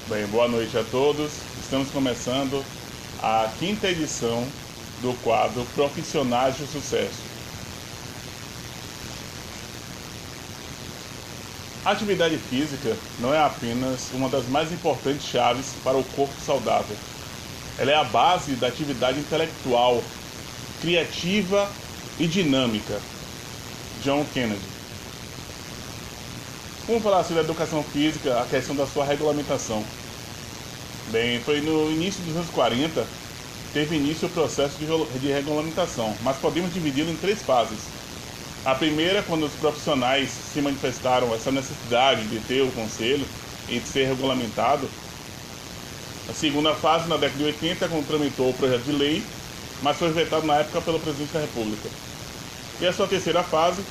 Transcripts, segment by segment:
Bem, boa noite a todos. Estamos começando a quinta edição do quadro Profissionais de Sucesso. A atividade física não é apenas uma das mais importantes chaves para o corpo saudável. Ela é a base da atividade intelectual, criativa e dinâmica. John Kennedy. Vamos falar sobre a educação física, a questão da sua regulamentação. Bem, foi no início dos anos 40, teve início o processo de regulamentação, mas podemos dividi-lo em três fases. A primeira, quando os profissionais se manifestaram essa necessidade de ter o conselho e de ser regulamentado. A segunda fase, na década de 80, quando tramitou o projeto de lei, mas foi vetado na época pelo presidente da República. E a sua terceira fase,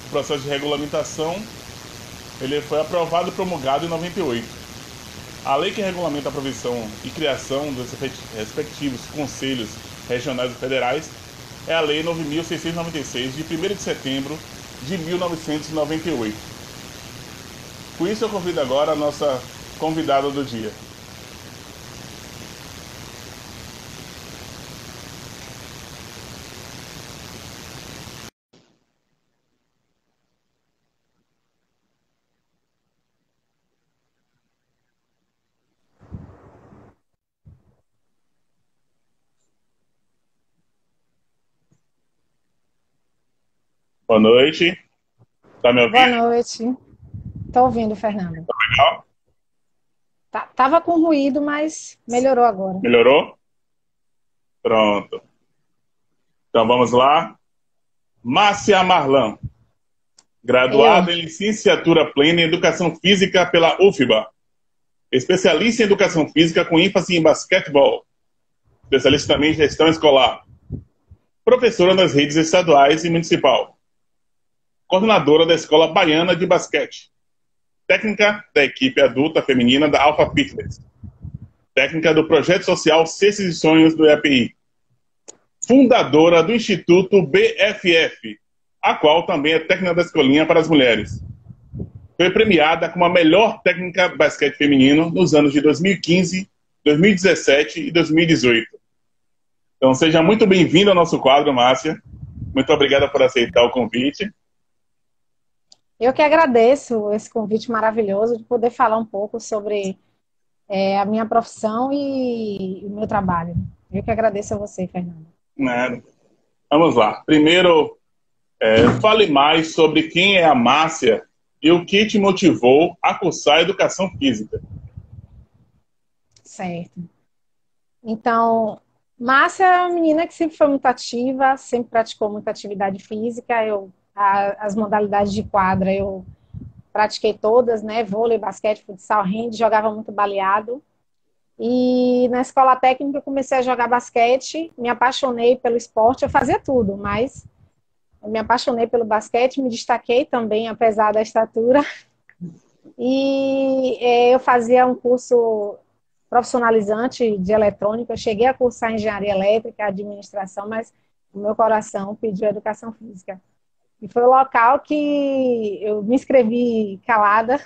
o processo de regulamentação, ele foi aprovado e promulgado em 98. A lei que regulamenta a provisão e criação dos respectivos conselhos regionais e federais é a Lei 9.696, de 1º de setembro de 1998. Com isso, eu convido agora a nossa convidada do dia. Boa noite. Tá me Boa ouvindo? noite. Tô ouvindo, Fernando. Legal? Tava com ruído, mas melhorou agora. Melhorou? Pronto. Então vamos lá. Márcia Marlan, Eu, graduada em licenciatura plena em Educação Física pela UFBA, especialista em Educação Física com ênfase em basquetebol, especialista também em Gestão Escolar, professora nas redes estaduais e municipal, coordenadora da Escola Baiana de Basquete, técnica da equipe adulta feminina da Alpha Fitness, técnica do projeto social Cestos e Sonhos do EAPI, fundadora do Instituto BFF, a qual também é técnica da escolinha para as mulheres. Foi premiada como a melhor técnica de basquete feminino nos anos de 2015, 2017 e 2018. Então seja muito bem-vinda ao nosso quadro, Márcia. Muito obrigada por aceitar o convite. eu que agradeço esse convite maravilhoso de poder falar um pouco sobre a minha profissão e o meu trabalho. Eu que agradeço a você, Fernando. Né? Vamos lá. Primeiro, fale mais sobre quem é a Márcia e o que te motivou a cursar Educação Física. Certo. Então, Márcia é uma menina que sempre foi muito ativa, sempre praticou muita atividade física. As modalidades de quadra eu pratiquei todas, né? Vôlei, basquete, futsal, hand, jogava muito baleado. E na escola técnica eu comecei a jogar basquete, me apaixonei pelo esporte, eu fazia tudo, mas eu me apaixonei pelo basquete, me destaquei também, apesar da estatura. E eu fazia um curso profissionalizante de eletrônica, eu cheguei a cursar engenharia elétrica, administração, mas o meu coração pediu educação física. E foi o local que eu me inscrevi calada,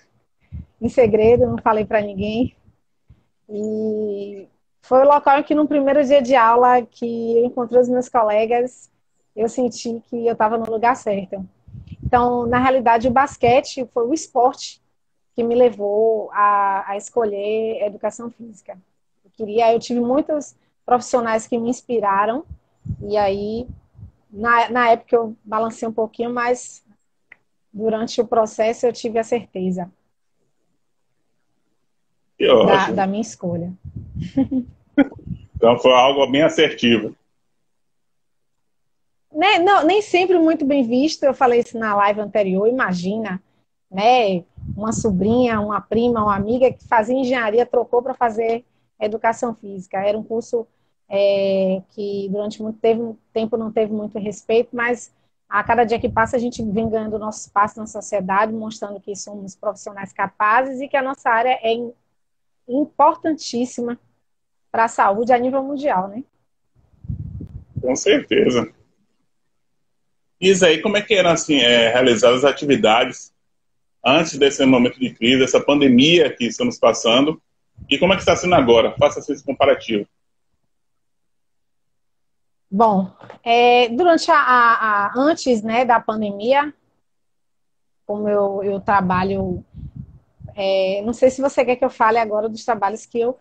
em segredo, não falei para ninguém. E foi o local em que, no primeiro dia de aula, que eu encontrei os meus colegas, eu senti que eu estava no lugar certo. Então, na realidade, o basquete foi o esporte que me levou a escolher educação física. Eu tive muitos profissionais que me inspiraram, e aí, na época, eu balancei um pouquinho, mas durante o processo eu tive a certeza Que da ótimo. minha escolha. Então foi algo bem assertivo. Não, nem sempre muito bem visto, eu falei isso na live anterior, imagina, né, uma sobrinha, uma prima, uma amiga que fazia engenharia, trocou para fazer educação física. Era um curso que durante muito tempo não teve muito respeito, mas a cada dia que passa a gente vem ganhando nosso espaço na sociedade, mostrando que somos profissionais capazes e que a nossa área é importantíssima para a saúde a nível mundial, né? Com certeza. Diz aí como é que eram assim, realizadas as atividades antes desse momento de crise, essa pandemia que estamos passando. E como é que está sendo agora? Faça esse comparativo. Bom, durante antes, né, da pandemia, como eu trabalho, não sei se você quer que eu fale agora dos trabalhos que eu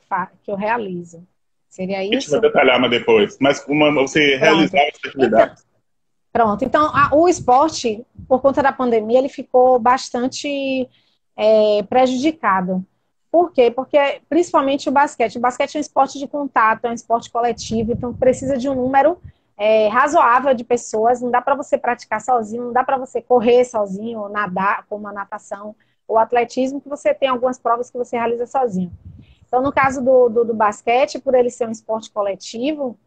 realizo. Seria A gente vai isso? detalhar mais depois. Mas você Pronto. realizava essa Então, atividade. pronto. Então, o esporte, por conta da pandemia, ele ficou bastante prejudicado. Por quê? Porque, principalmente o basquete. O basquete é um esporte de contato, é um esporte coletivo, então precisa de um número razoável de pessoas. Não dá para você praticar sozinho, não dá para você correr sozinho, ou nadar, como a natação ou atletismo, que você tem algumas provas que você realiza sozinho. Então, no caso do basquete, por ele ser um esporte coletivo,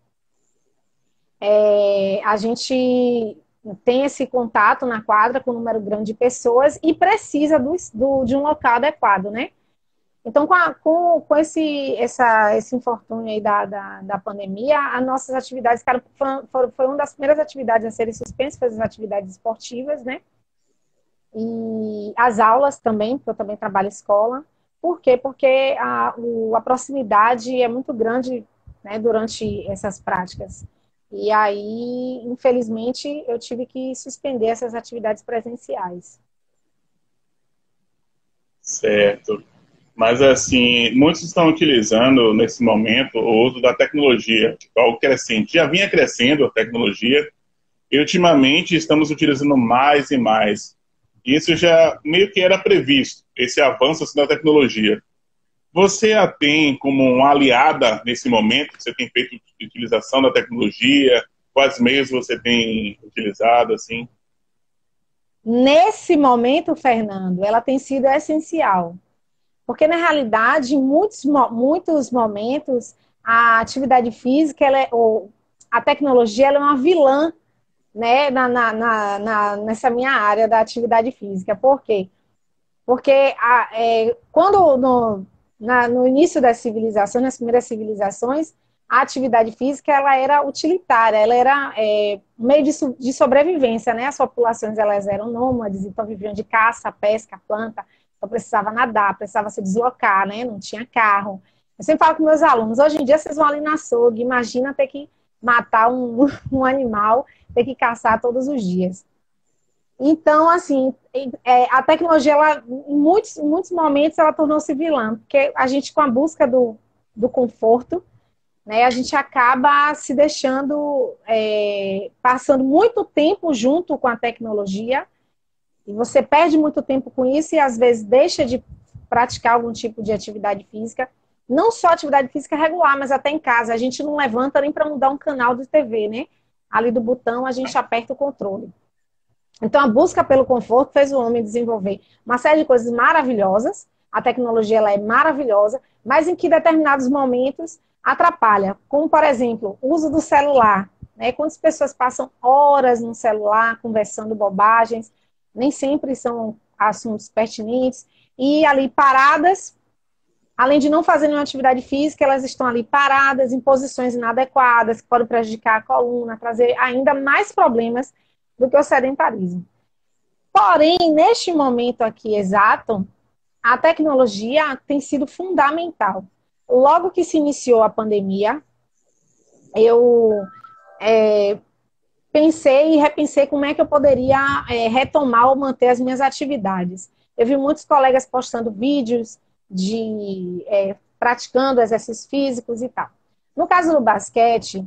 a gente tem esse contato na quadra com um número grande de pessoas e precisa de um local adequado, né? Então, com esse infortúnio aí da pandemia, as nossas atividades, cara, foi uma das primeiras atividades a serem suspensas, foi as atividades esportivas, né? E as aulas também, porque eu também trabalho em escola. Por quê? Porque a proximidade é muito grande, né, durante essas práticas. E aí, infelizmente, eu tive que suspender essas atividades presenciais. Certo. Mas, assim, muitos estão utilizando, nesse momento, o uso da tecnologia, algo crescente. Já vinha crescendo a tecnologia, e ultimamente estamos utilizando mais e mais. Isso já meio que era previsto, esse avanço assim, da tecnologia. Você a tem como uma aliada nesse momento? Você tem feito utilização da tecnologia? Quais meios você tem utilizado, assim? Nesse momento, Fernando, ela tem sido essencial. Porque, na realidade, em muitos momentos, a atividade física, ou a tecnologia, ela é uma vilã, né, nessa minha área da atividade física. Por quê? Porque quando no início da civilização, nas primeiras civilizações, a atividade física ela era utilitária, ela era meio de sobrevivência, né? As populações elas eram nômades, então viviam de caça, pesca, planta, então precisava nadar, precisava se deslocar, né? Não tinha carro. Eu sempre falo com meus alunos, hoje em dia vocês vão ali na açougue, imagina ter que matar um animal, ter que caçar todos os dias. Então, assim, a tecnologia, ela, em muitos momentos, ela tornou-se vilã, porque a gente, com a busca do conforto, né, a gente acaba se deixando, passando muito tempo junto com a tecnologia, e você perde muito tempo com isso e, às vezes, deixa de praticar algum tipo de atividade física, não só atividade física regular, mas até em casa. A gente não levanta nem para mudar um canal de TV, né? Ali do botão, a gente aperta o controle. Então, a busca pelo conforto fez o homem desenvolver uma série de coisas maravilhosas. A tecnologia ela é maravilhosa, mas em que determinados momentos atrapalha. Como, por exemplo, o uso do celular. Né? Quantas pessoas passam horas no celular conversando bobagens, nem sempre são assuntos pertinentes, e ali paradas, além de não fazer nenhuma atividade física, elas estão ali paradas em posições inadequadas, que podem prejudicar a coluna, trazer ainda mais problemas do que o sedentarismo. Porém, neste momento aqui exato, a tecnologia tem sido fundamental. Logo que se iniciou a pandemia, eu pensei e repensei como é que eu poderia retomar ou manter as minhas atividades. Eu vi muitos colegas postando vídeos de praticando exercícios físicos e tal. No caso do basquete,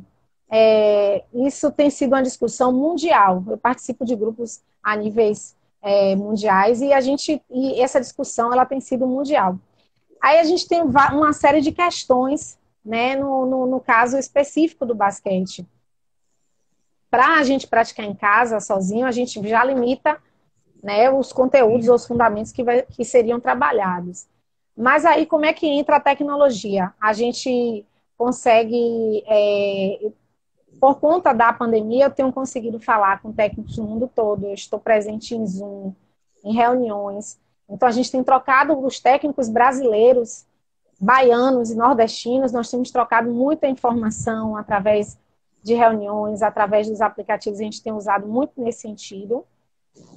isso tem sido uma discussão mundial. Eu participo de grupos a níveis mundiais e essa discussão ela tem sido mundial. Aí a gente tem uma série de questões, né, no caso específico do basquete. Para a gente praticar em casa, sozinho, a gente já limita, né, os conteúdos ou os fundamentos que seriam trabalhados. Mas aí, como é que entra a tecnologia? A gente consegue, por conta da pandemia, eu tenho conseguido falar com técnicos do mundo todo, eu estou presente em Zoom, em reuniões. Então, a gente tem trocado os técnicos brasileiros, baianos e nordestinos, nós temos trocado muita informação através de reuniões, através dos aplicativos, a gente tem usado muito nesse sentido.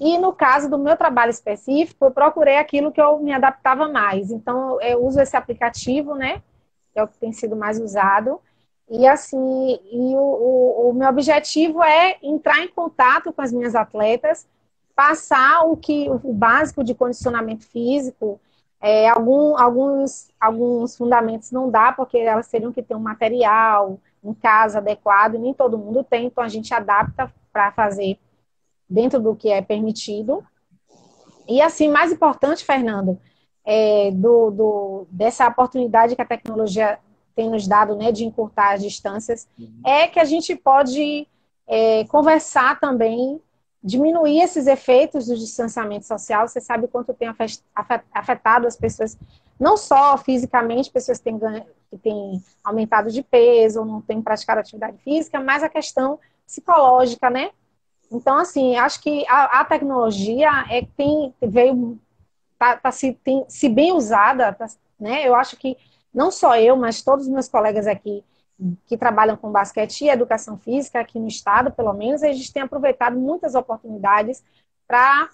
E no caso do meu trabalho específico, eu procurei aquilo que eu me adaptava mais. Então, eu uso esse aplicativo, né? Que é o que tem sido mais usado. E assim, o meu objetivo é entrar em contato com as minhas atletas, passar o básico de condicionamento físico, alguns fundamentos não dá, porque elas teriam que ter um material em casa adequado, e nem todo mundo tem, então a gente adapta para fazer dentro do que é permitido. E assim, mais importante, Fernando, dessa oportunidade que a tecnologia tem nos dado, né, de encurtar as distâncias, é que a gente pode conversar também, diminuir esses efeitos do distanciamento social. Você sabe quanto tem afetado as pessoas, não só fisicamente, pessoas que têm aumentado de peso, ou não têm praticado atividade física, mas a questão psicológica, né? Então, assim, acho que a tecnologia veio, se bem usada, né? Eu acho que não só eu, mas todos os meus colegas aqui que trabalham com basquete e educação física, aqui no estado, pelo menos, a gente tem aproveitado muitas oportunidades para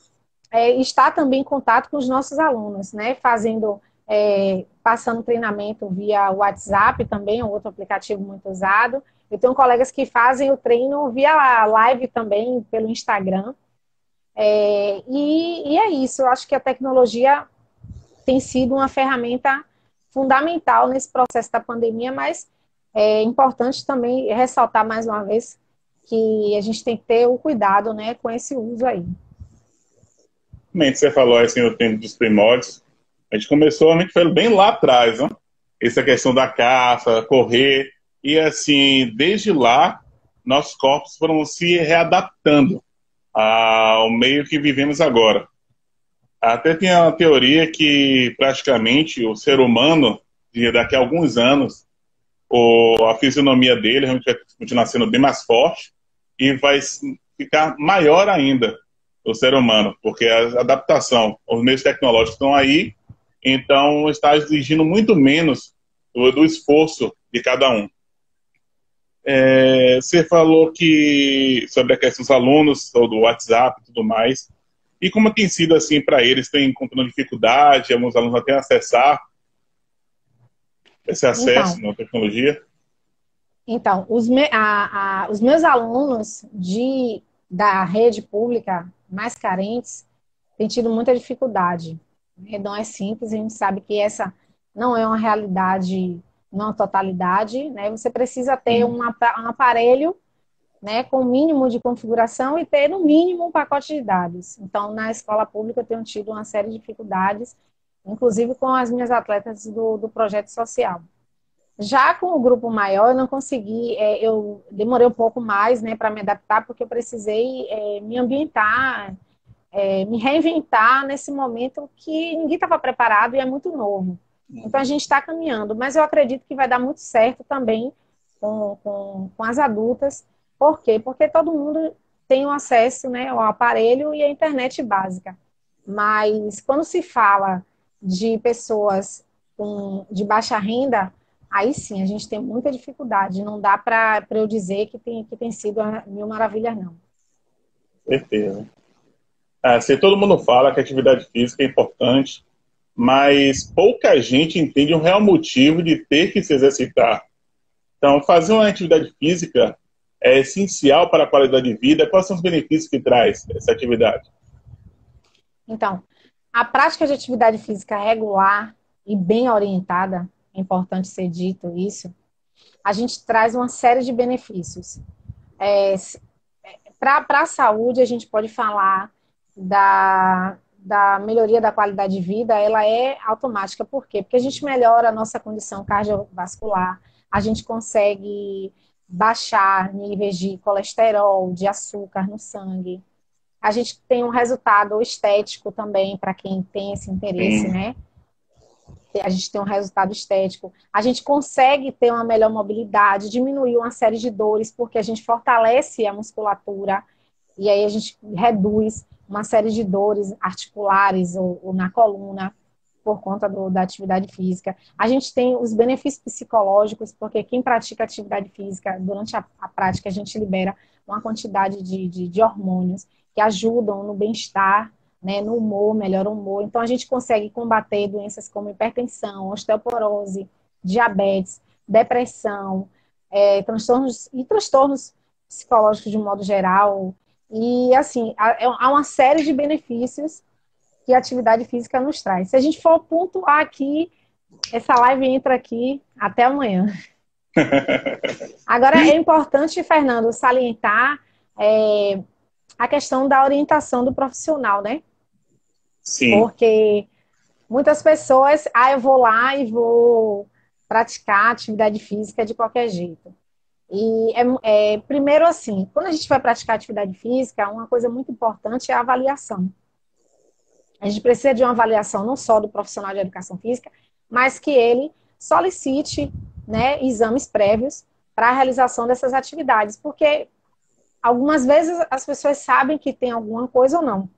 estar também em contato com os nossos alunos, né? Passando treinamento via WhatsApp também, é um outro aplicativo muito usado. Eu tenho colegas que fazem o treino via live também, pelo Instagram. E é isso, eu acho que a tecnologia tem sido uma ferramenta fundamental nesse processo da pandemia, mas é importante também ressaltar mais uma vez que a gente tem que ter o cuidado, né, com esse uso aí. Realmente, você falou assim, o tempo dos primórdios. A gente começou, a gente foi bem lá atrás, né? Essa questão da caça, correr. E assim, desde lá, nossos corpos foram se readaptando ao meio que vivemos agora. Até tem uma teoria que praticamente o ser humano, daqui a alguns anos, a fisionomia dele realmente vai continuar sendo bem mais forte e vai ficar maior ainda o ser humano, porque a adaptação, os meios tecnológicos estão aí, então está exigindo muito menos do esforço de cada um. Você falou que sobre a questão dos alunos, ou do WhatsApp e tudo mais, e como tem sido assim para eles? Tem encontrando dificuldade, alguns alunos até acessar esse acesso Então, na tecnologia? Então, os meus alunos da rede pública mais carentes têm tido muita dificuldade. Não é simples, a gente sabe que essa não é uma realidade, não é uma totalidade, né? Você precisa ter Sim. um aparelho, né, com o mínimo de configuração e ter, no mínimo, um pacote de dados. Então, na escola pública, eu tenho tido uma série de dificuldades, inclusive com as minhas atletas do projeto social. Já com o grupo maior, eu não consegui, eu demorei um pouco mais, né, para me adaptar, porque eu precisei me ambientar, me reinventar nesse momento que ninguém estava preparado e é muito novo. Então a gente está caminhando, mas eu acredito que vai dar muito certo também com as adultas. Por quê? Porque todo mundo tem o acesso, né, ao aparelho e à internet básica. Mas quando se fala de pessoas de baixa renda, aí sim a gente tem muita dificuldade. Não dá para eu dizer que tem sido mil maravilhas, não. Certeza. Assim, todo mundo fala que a atividade física é importante, mas pouca gente entende o real motivo de ter que se exercitar. Então, fazer uma atividade física é essencial para a qualidade de vida. Quais são os benefícios que traz essa atividade? Então, a prática de atividade física regular e bem orientada, é importante ser dito isso, a gente traz uma série de benefícios. Para a saúde, a gente pode falar da melhoria da qualidade de vida, ela é automática. Por quê? Porque a gente melhora a nossa condição cardiovascular, a gente consegue baixar níveis de colesterol, de açúcar no sangue. A gente tem um resultado estético também, para quem tem esse interesse, Sim. né? A gente tem um resultado estético. A gente consegue ter uma melhor mobilidade, diminuir uma série de dores, porque a gente fortalece a musculatura e aí a gente reduz uma série de dores articulares ou na coluna por conta da atividade física. A gente tem os benefícios psicológicos, porque quem pratica atividade física, durante a prática, a gente libera uma quantidade de hormônios. que ajudam no bem-estar, né, no humor, melhora o humor. Então, a gente consegue combater doenças como hipertensão, osteoporose, diabetes, depressão, transtornos psicológicos de um modo geral. E, assim, há uma série de benefícios que a atividade física nos traz. Se a gente for pontuar aqui, essa live entra aqui até amanhã. Agora, é importante, Fernando, salientar a questão da orientação do profissional, né? Sim. Porque muitas pessoas, eu vou lá e vou praticar atividade física de qualquer jeito. E, primeiro, assim, quando a gente vai praticar atividade física, uma coisa muito importante é a avaliação. A gente precisa de uma avaliação não só do profissional de educação física, mas que ele solicite, né, exames prévios para a realização dessas atividades, porque algumas vezes as pessoas sabem que tem alguma coisa ou não.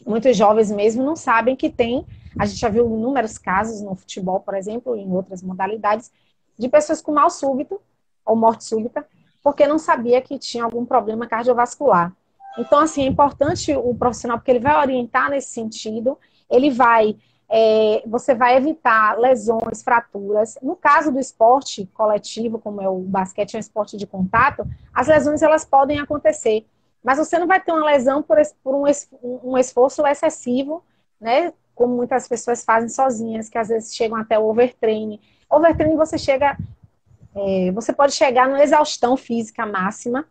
Muitos jovens mesmo não sabem que tem. A gente já viu inúmeros casos no futebol, por exemplo, em outras modalidades, de pessoas com mal súbito ou morte súbita, porque não sabia que tinha algum problema cardiovascular. Então, assim, é importante o profissional, porque ele vai orientar nesse sentido, ele vai, você vai evitar lesões, fraturas. No caso do esporte coletivo, como é o basquete, é um esporte de contato, as lesões, elas podem acontecer. Mas você não vai ter uma lesão por um esforço excessivo, né? Como muitas pessoas fazem sozinhas, que às vezes chegam até o overtraining. Overtraining você pode chegar numa exaustão física máxima,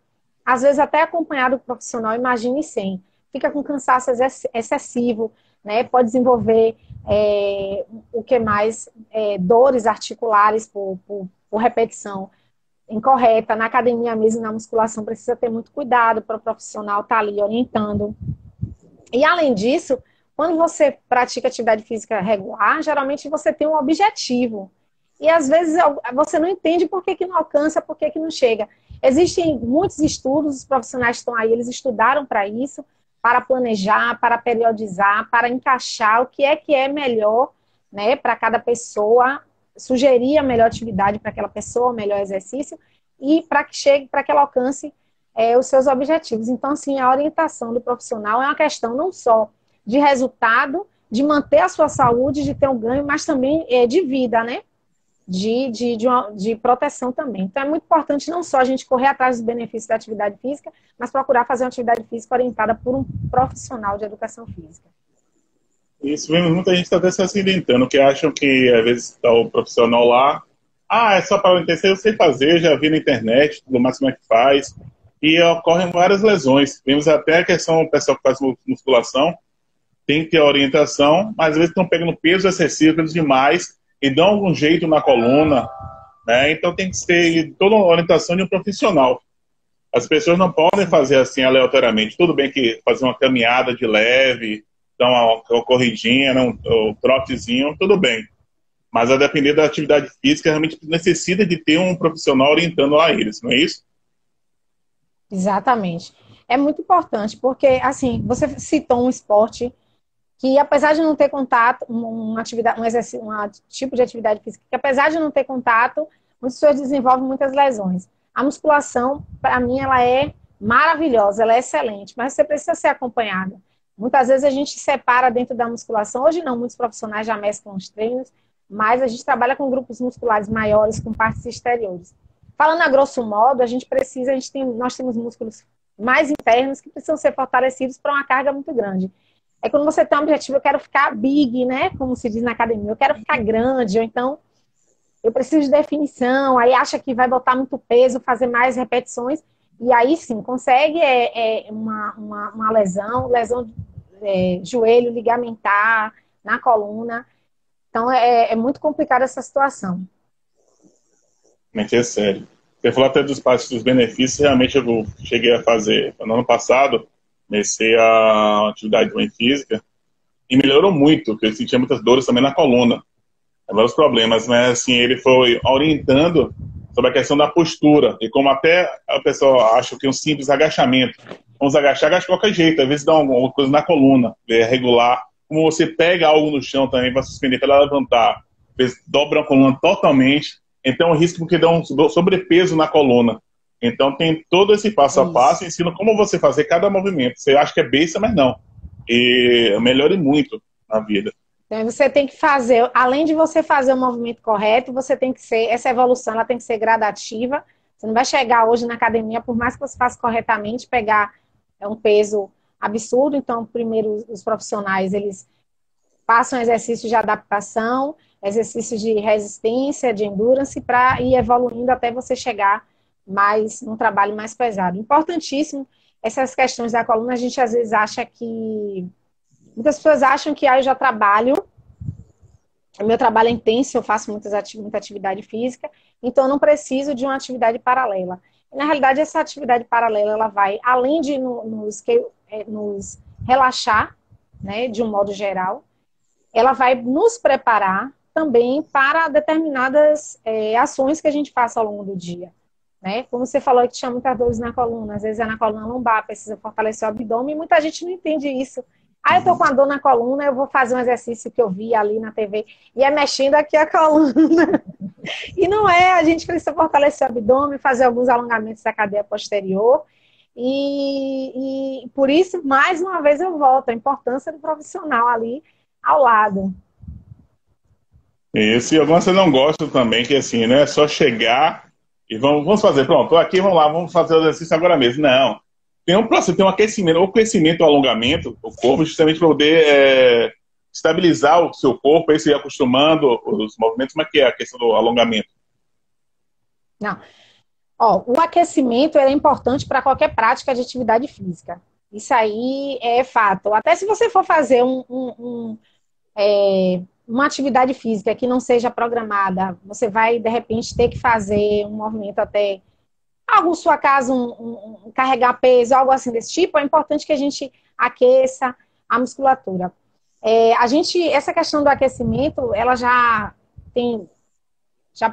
às vezes até acompanhado do profissional, imagine sem. Fica com cansaço excessivo, né? Pode desenvolver o que mais? Dores articulares por repetição incorreta. Na academia mesmo, na musculação, precisa ter muito cuidado para o profissional estar ali orientando. E além disso, quando você pratica atividade física regular, geralmente você tem um objetivo. E às vezes você não entende por que não alcança, por que não chega. Existem muitos estudos, os profissionais estão aí, eles estudaram para isso, para planejar, para periodizar, para encaixar o que é melhor, né, para cada pessoa, sugerir a melhor atividade para aquela pessoa, o melhor exercício, e para que ela alcance os seus objetivos. Então, assim, a orientação do profissional é uma questão não só de resultado, de manter a sua saúde, de ter um ganho, mas também de vida, né? De proteção também. Então, é muito importante não só a gente correr atrás dos benefícios da atividade física, mas procurar fazer uma atividade física orientada por um profissional de educação física. Isso, vemos muita gente até se acidentando, que acham que às vezes está o profissional lá, é só para o eu sei fazer, já vi na internet, tudo mais como é que faz, e ocorrem várias lesões. Vemos até a questão, o pessoal que faz musculação, tem que ter orientação, mas às vezes estão pegando peso excessivo, peso demais, e dão algum jeito na coluna, né? Então tem que ser toda uma orientação de um profissional. As pessoas não podem fazer assim aleatoriamente. Tudo bem que fazer uma caminhada de leve, dar uma corridinha, um trotezinho, tudo bem. Mas a depender da atividade física, realmente necessita de ter um profissional orientando a eles, não é isso? Exatamente. É muito importante, porque, assim, você citou um esporte que, apesar de não ter contato, uma atividade, tipo de atividade física, que apesar de não ter contato, muitas pessoas desenvolvem muitas lesões. A musculação, para mim, ela é maravilhosa, ela é excelente, mas você precisa ser acompanhada. Muitas vezes a gente separa dentro da musculação, hoje não, muitos profissionais já mesclam os treinos, mas a gente trabalha com grupos musculares maiores, com partes exteriores. Falando a grosso modo, nós temos músculos mais internos que precisam ser fortalecidos para uma carga muito grande. É quando você tem um objetivo, eu quero ficar big, né? Como se diz na academia, eu quero ficar grande, ou então eu preciso de definição, aí acha que vai botar muito peso, fazer mais repetições, e aí sim, consegue uma lesão joelho ligamentar, na coluna. Então é muito complicada essa situação. Realmente é sério. Você falou até dos benefícios, realmente eu cheguei a fazer no ano passado, comecei a atividade física e melhorou muito, porque eu sentia muitas dores também na coluna, vários problemas, mas assim, ele foi orientando sobre a questão da postura, e como até a pessoa acha que um simples agachamento, vamos agachar de qualquer jeito, às vezes dá alguma coisa na coluna, regular, como você pega algo no chão também para suspender, para levantar, às vezes dobra a coluna totalmente, então o risco porque dá um sobrepeso na coluna. Então tem todo esse passo a passo, ensina como você fazer cada movimento. Você acha que é besta, mas não. E melhora muito na vida. Então você tem que fazer, além de você fazer o movimento correto, você tem que ser, essa evolução ela tem que ser gradativa. Você não vai chegar hoje na academia, por mais que você faça corretamente, pegar um peso absurdo. Então, primeiro, os profissionais, eles passam exercícios de adaptação, exercícios de resistência, de endurance, para ir evoluindo até você chegar mais num trabalho mais pesado. Importantíssimo, essas questões da coluna, a gente às vezes acha que... Muitas pessoas acham que eu já trabalho, o meu trabalho é intenso, eu faço muita atividade física, então eu não preciso de uma atividade paralela. Na realidade, essa atividade paralela, ela vai, além de nos relaxar, né, de um modo geral, ela vai nos preparar também para determinadas ações que a gente faça ao longo do dia. Né? Como você falou que tinha muitas dores na coluna, às vezes é na coluna lombar, precisa fortalecer o abdômen, e muita gente não entende isso. Ah, eu tô com a dor na coluna, eu vou fazer um exercício que eu vi ali na TV, e é mexendo aqui a coluna. E não é, a gente precisa fortalecer o abdômen, fazer alguns alongamentos da cadeia posterior, e por isso, mais uma vez eu volto, a importância do profissional ali ao lado. Isso, e algumas você não gosta também, que assim, né? É só chegar e vamos fazer, pronto, tô aqui, vamos lá, vamos fazer o exercício agora mesmo. Não. Tem um processo, tem um aquecimento, ou crescimento ou alongamento do corpo, justamente para poder estabilizar o seu corpo, aí você ir acostumando os movimentos. Como é que é a questão do alongamento? Não. Ó, o aquecimento é importante para qualquer prática de atividade física. Isso aí é fato. Até se você for fazer uma atividade física que não seja programada, você vai, de repente, ter que fazer um movimento até algo, sua casa, carregar peso, algo assim desse tipo. É importante que a gente aqueça a musculatura. Essa questão do aquecimento, ela já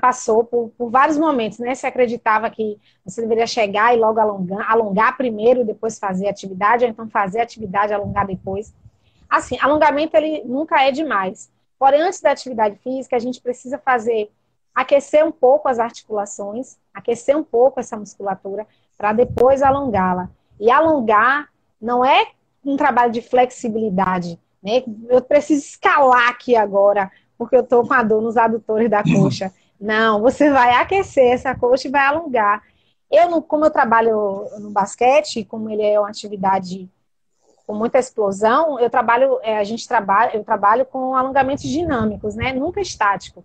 passou por vários momentos, né? Se acreditava que você deveria chegar e logo alongar primeiro, depois fazer atividade, ou então fazer atividade, alongar depois. Assim, alongamento, ele nunca é demais. Porém, antes da atividade física, a gente precisa aquecer um pouco as articulações, aquecer um pouco essa musculatura, para depois alongá-la. E alongar não é um trabalho de flexibilidade, né? Eu preciso escalar aqui agora, porque eu estou com a dor nos adutores da coxa. Não, você vai aquecer essa coxa e vai alongar. Como eu trabalho no basquete, como ele é uma atividade com muita explosão, eu trabalho com alongamentos dinâmicos, né? Nunca estático.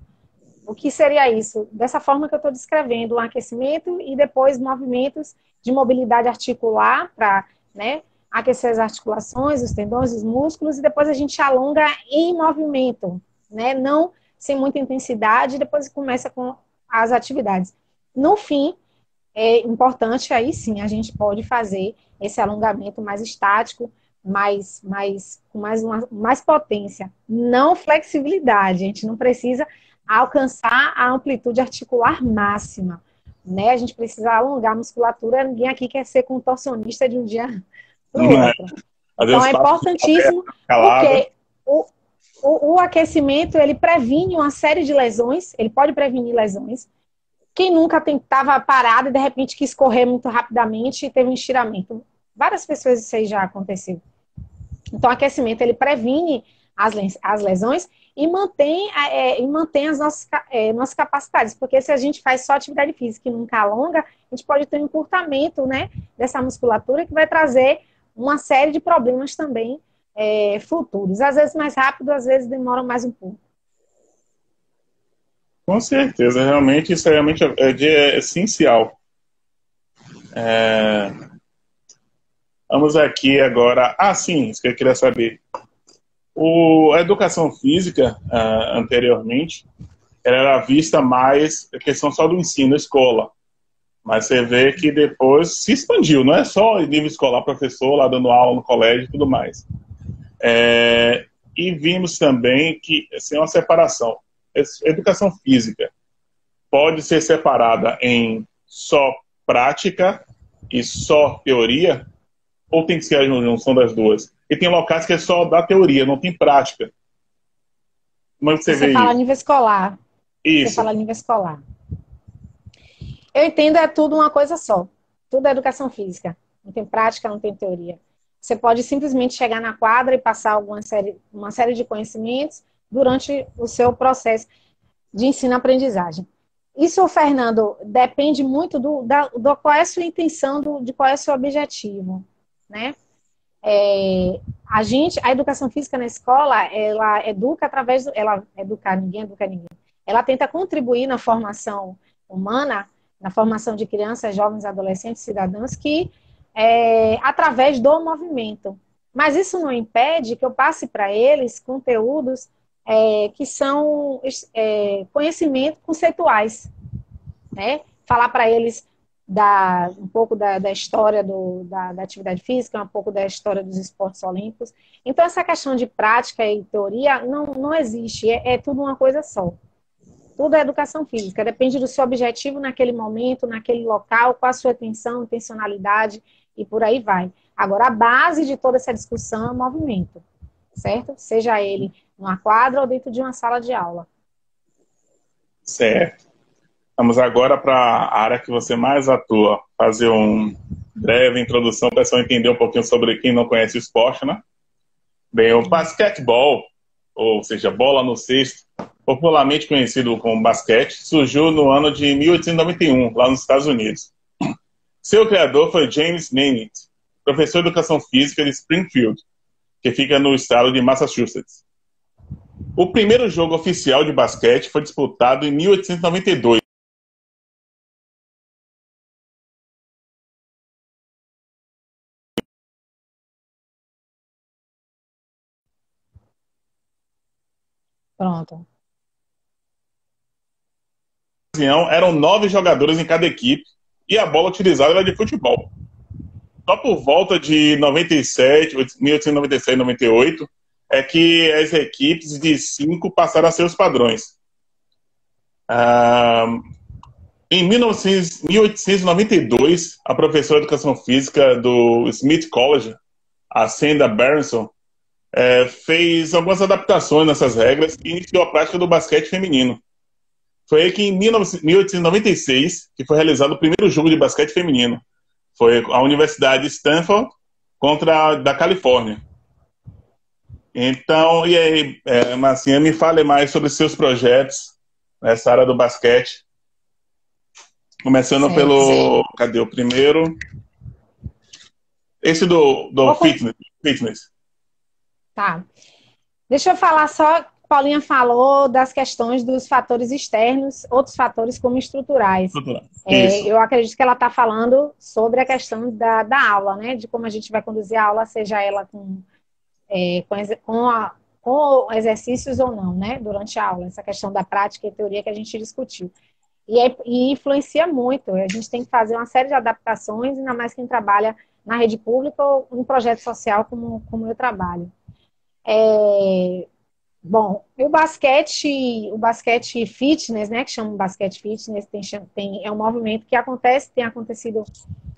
O que seria isso? Dessa forma que eu estou descrevendo, um aquecimento e depois movimentos de mobilidade articular para, né, aquecer as articulações, os tendões, os músculos, e depois a gente alonga em movimento, né? Não sem muita intensidade, e depois começa com as atividades. No fim, é importante, aí sim, a gente pode fazer esse alongamento mais estático, com mais potência, não flexibilidade. A gente não precisa alcançar a amplitude articular máxima, né? A gente precisa alongar a musculatura. Ninguém aqui quer ser contorcionista de um dia para o outro. Então é importantíssimo, porque o aquecimento, ele previne uma série de lesões, ele pode prevenir lesões. Quem nunca estava parado e de repente quis correr muito rapidamente e teve um estiramento? Várias pessoas isso aí já aconteceu. Então, o aquecimento, ele previne as lesões e mantém as nossas capacidades. Porque se a gente faz só atividade física e nunca alonga, a gente pode ter um encurtamento, né, dessa musculatura que vai trazer uma série de problemas também futuros. Às vezes mais rápido, às vezes demora mais um pouco. Com certeza, realmente, isso realmente é essencial. Vamos aqui agora. Sim, isso que eu queria saber. A educação física, anteriormente, ela era vista mais a questão só do ensino, da escola. Mas você vê que depois se expandiu, não é só nível escolar, professor lá dando aula no colégio e tudo mais. E vimos também que assim, uma separação. Educação física pode ser separada em só prática e só teoria, ou tem que ser a junção das duas? E tem locais que é só da teoria, não tem prática. Como é que você vê fala isso? nível escolar. Isso. Você fala nível escolar. Eu entendo, é tudo uma coisa só. Tudo é educação física. Não tem prática, não tem teoria. Você pode simplesmente chegar na quadra e passar uma série de conhecimentos durante o seu processo de ensino-aprendizagem. Isso, Fernando, depende muito do qual é a sua intenção, de qual é o seu objetivo, né? A educação física na escola, ela educa ninguém educa ninguém. Ela tenta contribuir na formação humana, na formação de crianças, jovens, adolescentes, cidadãos, através do movimento. Mas isso não impede que eu passe para eles conteúdos que são conhecimentos conceituais, né? Falar para eles um pouco da história da atividade física, um pouco da história dos esportes olímpicos. Então, essa questão de prática e teoria não existe, é tudo uma coisa só. Tudo é educação física, depende do seu objetivo naquele momento, naquele local, qual a sua intencionalidade e por aí vai. Agora, a base de toda essa discussão é o movimento, certo? Seja ele numa quadra ou dentro de uma sala de aula. Certo. Vamos agora para a área que você mais atua, fazer uma breve introdução para o pessoal entender um pouquinho sobre quem não conhece o esporte, né? Bem, o basquetebol, ou seja, bola no cesto, popularmente conhecido como basquete, surgiu no ano de 1891, lá nos Estados Unidos. Seu criador foi James Naismith, professor de educação física de Springfield, que fica no estado de Massachusetts. O primeiro jogo oficial de basquete foi disputado em 1892. Pronto. Eram 9 jogadores em cada equipe e a bola utilizada era de futebol. Só por volta de 1897, 98, é que as equipes de 5 passaram a ser os padrões. Em 1892, a professora de educação física do Smith College, a Senda Berenson, fez algumas adaptações nessas regras e iniciou a prática do basquete feminino. Foi aí que em 1896 que foi realizado o primeiro jogo de basquete feminino. Foi a Universidade de Stanford contra a da Califórnia. Então, e aí, Marcinha, me fale mais sobre seus projetos nessa área do basquete. Começando pelo... Cadê o primeiro? Esse do fitness. Tá. Deixa eu falar só... Paulinha falou das questões dos fatores externos, outros fatores como estruturais. Eu acredito que ela está falando sobre a questão da aula, né? De como a gente vai conduzir a aula, seja ela com exercícios ou não, né? Durante a aula, essa questão da prática e teoria que a gente discutiu. E influencia muito. A gente tem que fazer uma série de adaptações, ainda mais quem trabalha na rede pública ou em projeto social como eu trabalho. Bom, o basquete fitness, né, que chama basquete fitness, é um movimento que tem acontecido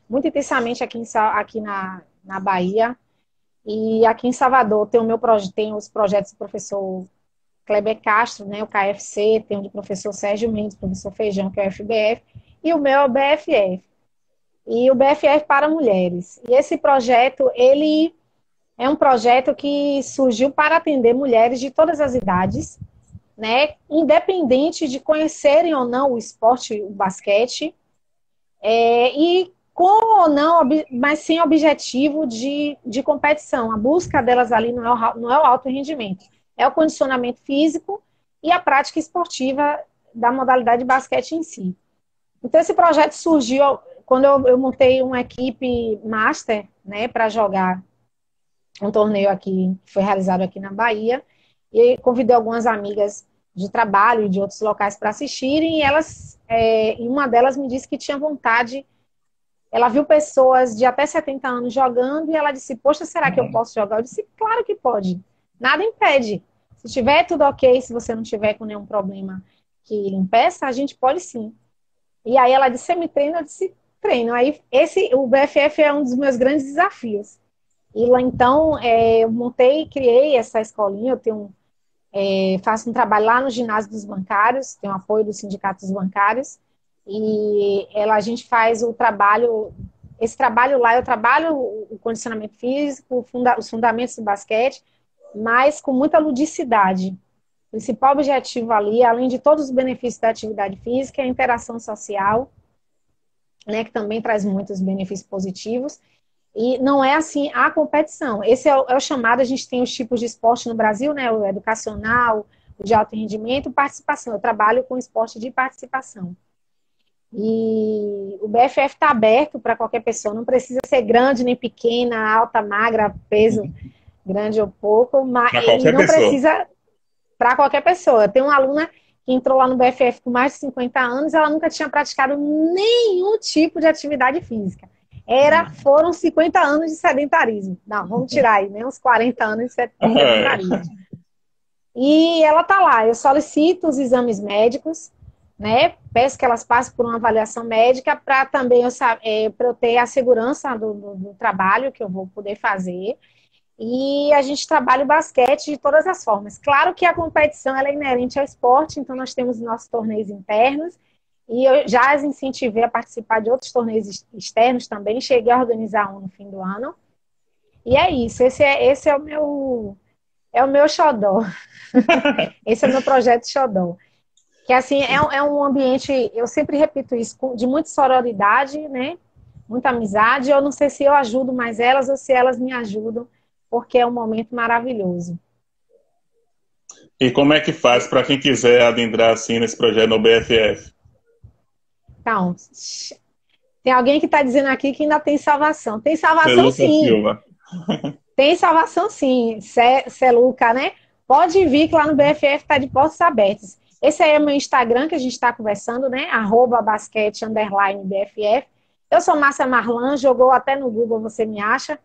muito intensamente aqui na Bahia, e aqui em Salvador tem os projetos do professor Kleber Castro, né, o KFC, tem o do professor Sérgio Mendes, professor Feijão, que é o FBF, e o meu é o BFF, e o BFF para mulheres. E esse projeto, ele é um projeto que surgiu para atender mulheres de todas as idades, né, independente de conhecerem ou não o esporte, o basquete, e com ou não, mas sem objetivo de competição. A busca delas ali não é o alto rendimento, é o condicionamento físico e a prática esportiva da modalidade de basquete em si. Então, esse projeto surgiu quando eu montei uma equipe master, né, para jogar um torneio aqui, que foi realizado aqui na Bahia, e convidei algumas amigas de trabalho e de outros locais para assistirem, e uma delas me disse que tinha vontade, ela viu pessoas de até 70 anos jogando, e ela disse, poxa, será que eu posso jogar? Eu disse, claro que pode, nada impede. Se tiver tudo ok, se você não tiver com nenhum problema que impeça, a gente pode sim. E aí ela disse, você me treina? Eu disse, treino. Aí o BFF é um dos meus grandes desafios. E lá, então, eu criei essa escolinha, faço um trabalho lá no ginásio dos bancários, tenho apoio dos sindicatos bancários, e a gente faz o trabalho esse trabalho lá, eu trabalho o condicionamento físico, os fundamentos do basquete, mas com muita ludicidade. O principal objetivo ali, além de todos os benefícios da atividade física, é a interação social, né, que também traz muitos benefícios positivos. E não é assim a competição. Esse é o chamado, a gente tem os tipos de esporte no Brasil, né, o educacional, o de alto rendimento, participação. Eu trabalho com esporte de participação. E o BFF está aberto para qualquer pessoa, não precisa ser grande nem pequena, alta, magra, peso grande ou pouco, mas Para e qualquer não pessoa. precisa para qualquer pessoa. Tem uma aluna que entrou lá no BFF com mais de 50 anos, ela nunca tinha praticado nenhum tipo de atividade física. Foram 50 anos de sedentarismo. Não, vamos tirar aí, né? Uns 40 anos de sedentarismo. E ela está lá, eu solicito os exames médicos, né? Peço que elas passem por uma avaliação médica para também para eu ter a segurança do trabalho que eu vou poder fazer. E a gente trabalha o basquete de todas as formas. Claro que a competição ela é inerente ao esporte, então nós temos nossos torneios internos e eu já as incentivei a participar de outros torneios externos também. Cheguei a organizar um no fim do ano. E é isso, esse é o meu xodó. Esse é o meu projeto xodó. Que assim, é um ambiente, eu sempre repito isso, de muita sororidade, né? Muita amizade. Eu não sei se eu ajudo mais elas ou se elas me ajudam, porque é um momento maravilhoso. E como é que faz para quem quiser adentrar assim nesse projeto no BFF? Então, tem alguém que está dizendo aqui que ainda tem salvação. Tem salvação Lucas sim. Silva. Tem salvação sim. Celuca, né? Pode vir que lá no BFF está de portas abertas. Esse aí é o meu Instagram que a gente está conversando, né? @basquete_BFF. Eu sou Márcia Marlan, jogou até no Google, você me acha.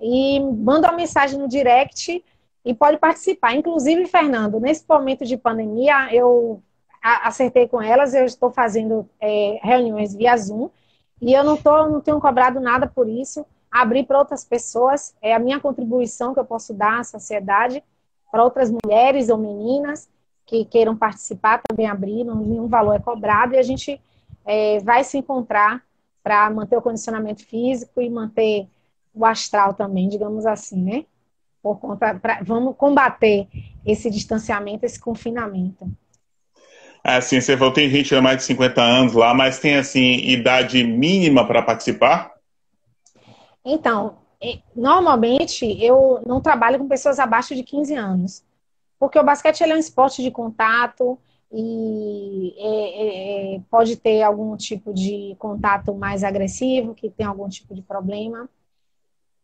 E manda uma mensagem no direct e pode participar. Inclusive, Fernando, nesse momento de pandemia, eu acertei com elas, eu estou fazendo reuniões via Zoom e eu não tenho cobrado nada por isso. Abrir para outras pessoas é a minha contribuição que eu posso dar à sociedade, para outras mulheres ou meninas que queiram participar, também abrir, nenhum valor é cobrado e a gente vai se encontrar para manter o condicionamento físico e manter o astral também, digamos assim, né? Vamos combater esse distanciamento, esse confinamento. Assim, você falou, tem gente de mais de 50 anos lá, mas tem, assim, idade mínima para participar? Então, normalmente eu não trabalho com pessoas abaixo de 15 anos, porque o basquete ele é um esporte de contato e pode ter algum tipo de contato mais agressivo, que tem algum tipo de problema.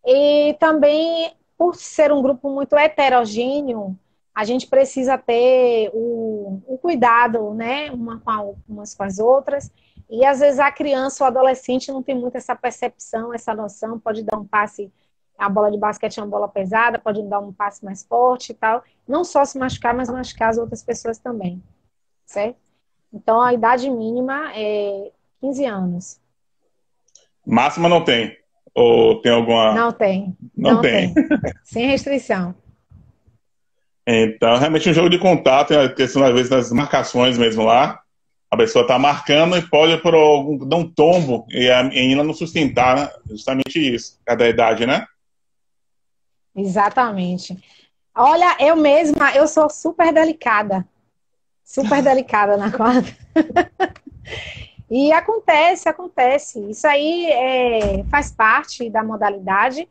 E também, por ser um grupo muito heterogêneo, a gente precisa ter o cuidado, né, umas com as outras. E às vezes a criança ou adolescente não tem muito essa percepção, essa noção, pode dar um passe, a bola de basquete é uma bola pesada, pode dar um passe mais forte e tal. Não só se machucar, mas machucar as outras pessoas também, certo? Então a idade mínima é 15 anos. Máxima não tem? Ou tem alguma... Não tem, Não não tem. tem. Sem restrição. Então, realmente um jogo de contato, é a questão, às vezes, das marcações mesmo lá. A pessoa está marcando e pode dar um tombo e a menina não sustentar, né? Justamente isso, cada idade, né? Exatamente. Olha, eu sou super delicada na quadra. E acontece. Isso aí faz parte da modalidade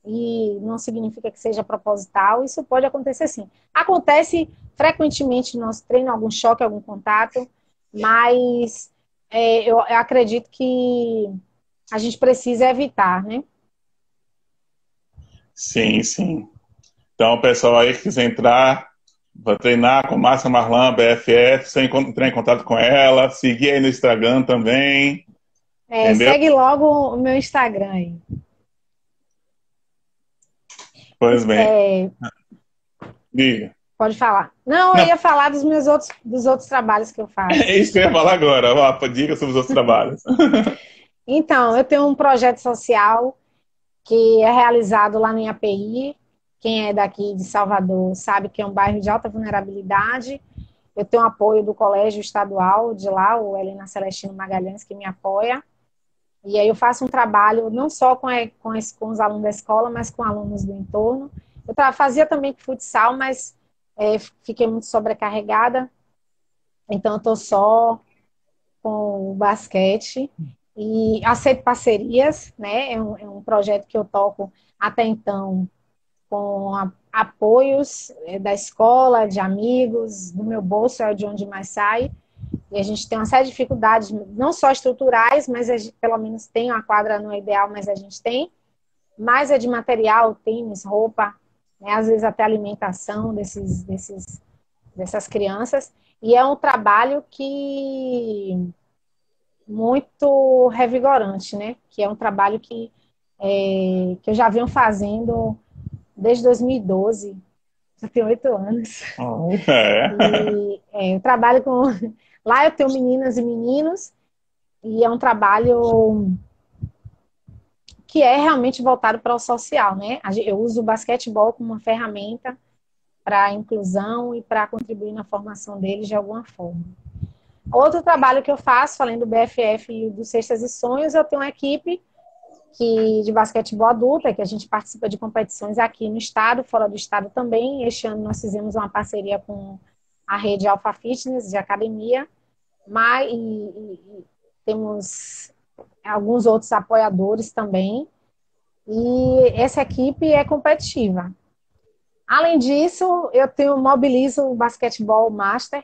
e não significa que seja proposital. Isso pode acontecer sim. Acontece frequentemente no nosso treino, algum choque, algum contato, mas eu acredito que a gente precisa evitar, né? Sim, sim. Então, o pessoal aí que quiser entrar, vai treinar com Márcia Marlan, BFF, você entrar em contato com ela, seguir aí no Instagram também, entendeu? Segue logo o meu Instagram aí. Pois bem, diga. Pode falar. Não, eu Não, ia falar dos outros trabalhos que eu faço. é isso que eu ia falar agora. Ó, diga sobre os outros trabalhos. Então, eu tenho um projeto social que é realizado lá no API. Quem é daqui de Salvador sabe que é um bairro de alta vulnerabilidade. Eu tenho apoio do colégio estadual de lá, o Helena Celestino Magalhães, que me apoia. E aí eu faço um trabalho não só com os alunos da escola, mas com alunos do entorno. Eu fazia também futsal, mas fiquei muito sobrecarregada, então eu estou só com o basquete. E aceito parcerias, né? É um projeto que eu toco até então com apoios da escola, de amigos, do meu bolso, é de onde mais sai. E a gente tem uma série de dificuldades, não só estruturais, mas pelo menos tem uma quadra, não é ideal, mas a gente tem. Mas é de material, tênis, roupa, né? Às vezes até alimentação dessas crianças. E é um trabalho muito revigorante, né? Que é um trabalho que eu já venho fazendo desde 2012, já tenho 8 anos. É. Eu trabalho com... Lá eu tenho meninas e meninos, e é um trabalho que é realmente voltado para o social, né? Eu uso o basquetebol como uma ferramenta para a inclusão e para contribuir na formação deles de alguma forma. Outro trabalho que eu faço, além do BFF e do Cestas e Sonhos, eu tenho uma equipe de basquetebol adulta, que a gente participa de competições aqui no estado, fora do estado também. Este ano nós fizemos uma parceria com a rede Alpha Fitness de academia, e temos alguns outros apoiadores também. E essa equipe é competitiva. Além disso, mobilizo o basquetebol master,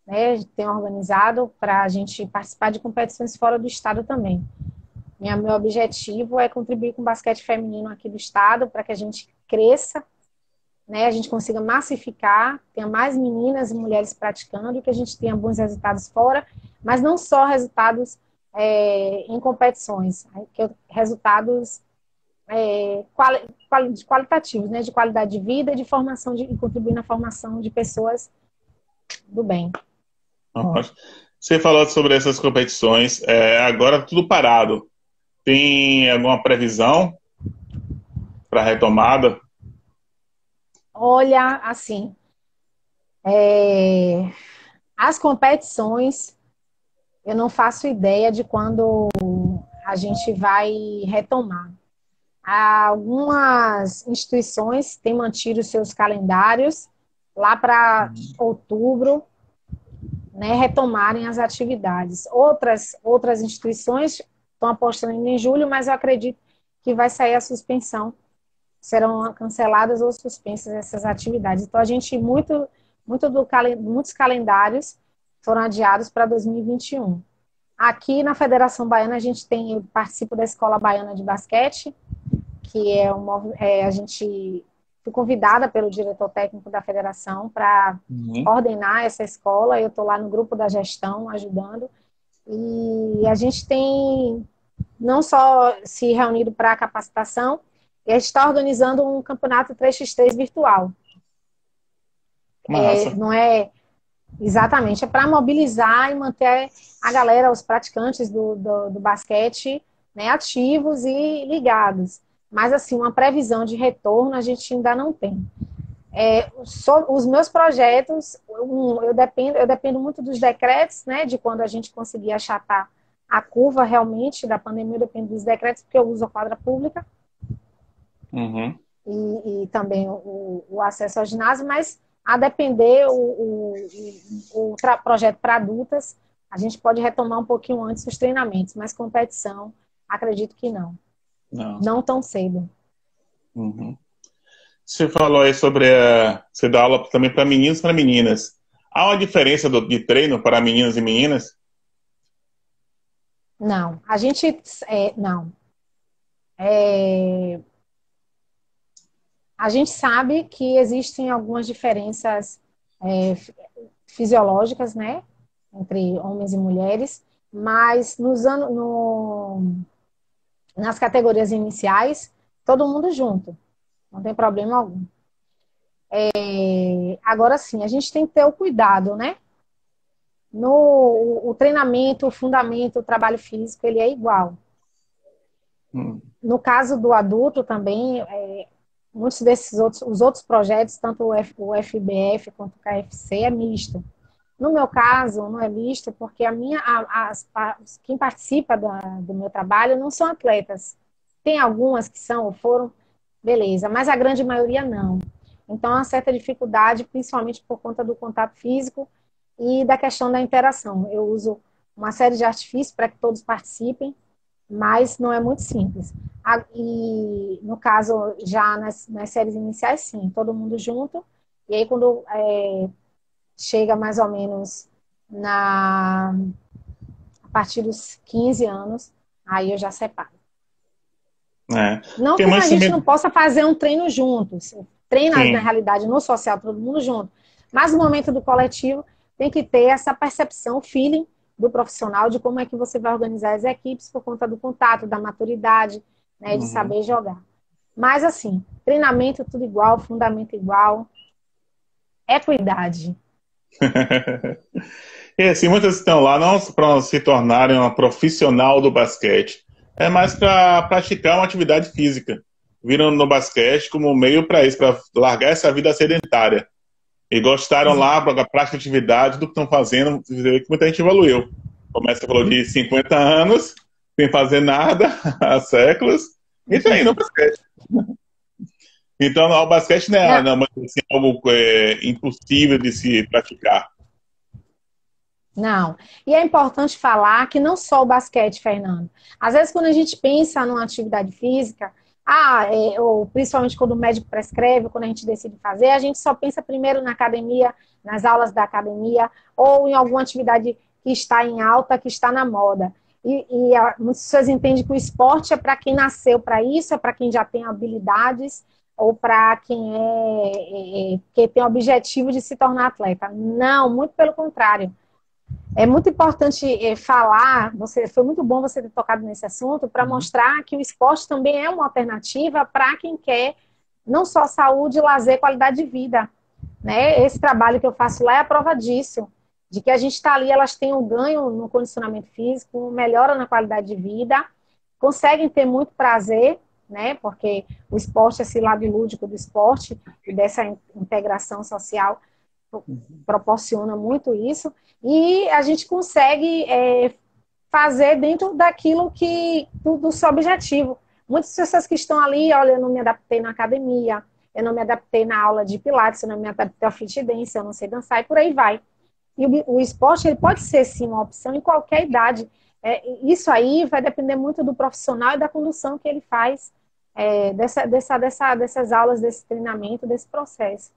né? Tenho organizado para a gente participar de competições fora do estado também. Meu objetivo é contribuir com o basquete feminino aqui do estado para que a gente cresça, né? A gente consiga massificar, tenha mais meninas e mulheres praticando e que a gente tenha bons resultados fora, mas não só resultados em competições, resultados qualitativos, né? De qualidade de vida e de formação, e contribuir na formação de pessoas do bem. Você falou sobre essas competições, agora tudo parado. Tem alguma previsão para retomada? Olha, assim, as competições, eu não faço ideia de quando a gente vai retomar. Algumas instituições têm mantido seus calendários lá para outubro, né, retomarem as atividades. Outras instituições estão apostando em julho, mas eu acredito que vai sair a suspensão. Serão canceladas ou suspensas essas atividades. Então, muitos calendários foram adiados para 2021. Aqui na Federação Baiana, eu participo da Escola Baiana de Basquete, que a gente fui convidada pelo diretor técnico da federação para coordenar essa escola. Eu estou lá no grupo da gestão ajudando. E a gente tem não só se reunido para capacitação, e a gente está organizando um campeonato 3x3 virtual. Não é exatamente, é para mobilizar e manter a galera, os praticantes do basquete, né, ativos e ligados. Mas, assim, uma previsão de retorno a gente ainda não tem. Os meus projetos, eu dependo muito dos decretos, né, de quando a gente conseguir achatar a curva realmente da pandemia, eu dependo dos decretos, porque eu uso a quadra pública e também o acesso ao ginásio, mas a depender o projeto para adultas, a gente pode retomar um pouquinho antes os treinamentos, mas competição, acredito que não. Não tão cedo. Você falou aí sobre você dá aula também para meninos e para meninas. Há uma diferença de treino para meninos e meninas? Não, a gente não. A gente sabe que existem algumas diferenças fisiológicas, né, entre homens e mulheres, mas nas categorias iniciais, todo mundo junto, não tem problema algum. Agora sim, a gente tem que ter o cuidado, né? O treinamento, o fundamento, o trabalho físico, ele é igual. No caso do adulto também, muitos os outros projetos, tanto o FBF quanto o KFC, é misto. No meu caso, não é misto, porque quem participa do meu trabalho não são atletas. Tem algumas que são ou foram, beleza, mas a grande maioria não. Então, há uma certa dificuldade, principalmente por conta do contato físico e da questão da interação. Eu uso uma série de artifícios para que todos participem, mas não é muito simples. E, no caso, já nas séries iniciais, sim, todo mundo junto. E aí, quando chega mais ou menos a partir dos 15 anos, aí eu já separo. É. Não Tem que muito a gente não também. possa fazer um treino juntos. Treina, na Sim. realidade, no social, todo mundo junto. Mas no momento do coletivo, tem que ter essa percepção, feeling do profissional de como é que você vai organizar as equipes por conta do contato, da maturidade, né, de Uhum. saber jogar. Mas, assim, treinamento tudo igual, fundamento igual, equidade. E assim, muitas estão lá não para se tornarem uma profissional do basquete, é mais para praticar uma atividade física. Viram no basquete como um meio para isso, para largar essa vida sedentária. E gostaram lá da prática de atividade, do que estão fazendo, que muita gente evoluiu. Começa, você falou de 50 anos, sem fazer nada, há séculos, e tá indo no basquete. Então, o basquete não é, Não, não, assim, algo impossível de se praticar. não. E é importante falar que não só o basquete, Fernando. Às vezes, quando a gente pensa numa atividade física, ou principalmente quando o médico prescreve, quando a gente decide fazer, a gente só pensa primeiro na academia, nas aulas da academia, ou em alguma atividade que está em alta, que está na moda. Muitas pessoas entendem que o esporte é para quem nasceu para isso, é para quem já tem habilidades, ou para quem que tem o objetivo de se tornar atleta. Não, muito pelo contrário. É muito importante falar, foi muito bom você ter tocado nesse assunto, para Uhum. mostrar que o esporte também é uma alternativa para quem quer não só saúde, lazer, qualidade de vida. Né? Esse trabalho que eu faço lá é a prova disso, de que a gente está ali, elas têm um ganho no condicionamento físico, melhora na qualidade de vida, conseguem ter muito prazer, né? Porque o esporte, esse lado lúdico do esporte e dessa integração social proporciona muito isso, e a gente consegue fazer dentro daquilo do seu objetivo. Muitas pessoas que estão ali, olha, eu não me adaptei na academia, eu não me adaptei na aula de pilates, eu não me adaptei ao fit dance, eu não sei dançar, e por aí vai. E o esporte, ele pode ser, sim, uma opção em qualquer idade. Isso aí vai depender muito do profissional e da condução que ele faz dessas aulas, desse treinamento, desse processo.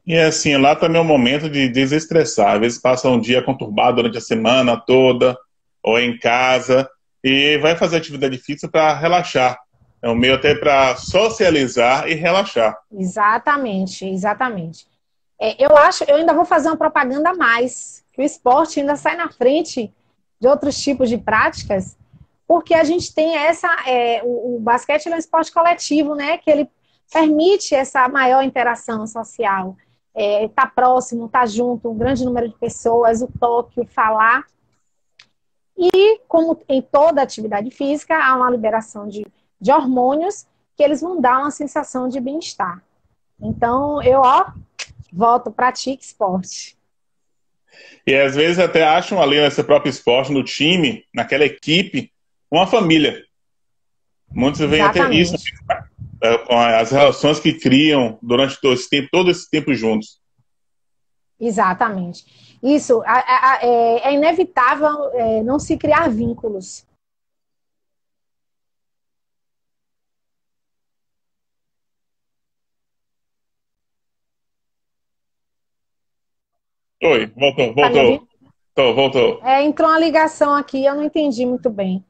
E assim, lá também é um momento de desestressar. Às vezes passa um dia conturbado durante a semana toda, ou em casa, e vai fazer atividade física para relaxar. É um meio até para socializar e relaxar. Exatamente, exatamente. Eu ainda vou fazer uma propaganda a mais, que o esporte ainda sai na frente de outros tipos de práticas, porque a gente tem o basquete é um esporte coletivo, né? Que ele permite essa maior interação social, tá próximo, tá junto, um grande número de pessoas, o toque, o falar. E como em toda atividade física, há uma liberação de hormônios que eles vão dar uma sensação de bem-estar. Então, volto, pratique esporte. E às vezes até acham ali nesse próprio esporte, no time, naquela equipe, uma família. Muitos veem até isso, Exatamente. com as relações que criam durante todo esse tempo juntos. Exatamente. Isso é inevitável não se criar vínculos. Oi, voltou, Tá me ouvindo? voltou. Voltou. Entrou uma ligação aqui, eu não entendi muito bem.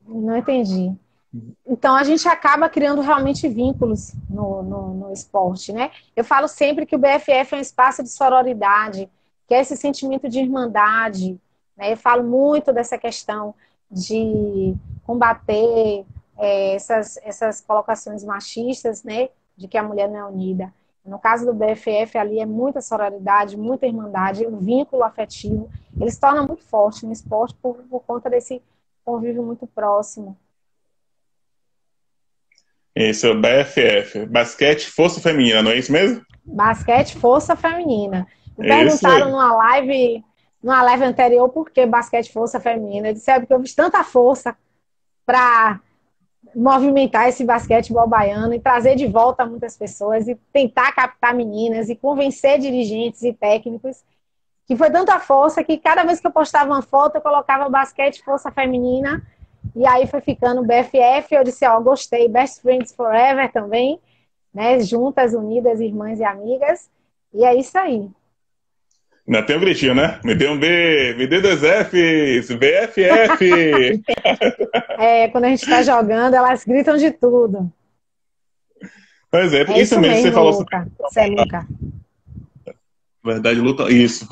Não entendi. Então, a gente acaba criando realmente vínculos no esporte, né? Eu falo sempre que o BFF é um espaço de sororidade, que é esse sentimento de irmandade, né? Eu falo muito dessa questão de combater essas colocações machistas, né? De que a mulher não é unida. No caso do BFF, ali é muita sororidade, muita irmandade, um vínculo afetivo. Ele se torna muito forte no esporte por conta desse convívio muito próximo. Esse é o BFF, Basquete Força Feminina, não é isso mesmo? Basquete Força Feminina. Me É isso perguntaram aí. numa live anterior por que basquete força feminina. Eu disse, porque eu fiz tanta força para movimentar esse basquetebol baiano e trazer de volta muitas pessoas e tentar captar meninas e convencer dirigentes e técnicos, que foi tanta força que cada vez que eu postava uma foto eu colocava basquete força feminina e aí foi ficando BFF. Eu disse, gostei, Best Friends Forever também, né? Juntas, unidas, irmãs e amigas. E é isso aí. Ainda tem um gritinho, né? Me dê um B, me dê dois Fs, BFF. Quando a gente está jogando, elas gritam de tudo. Pois é, É isso isso mesmo, você mesmo, falou sobre Luca. Você é Luca. verdade, luta, isso,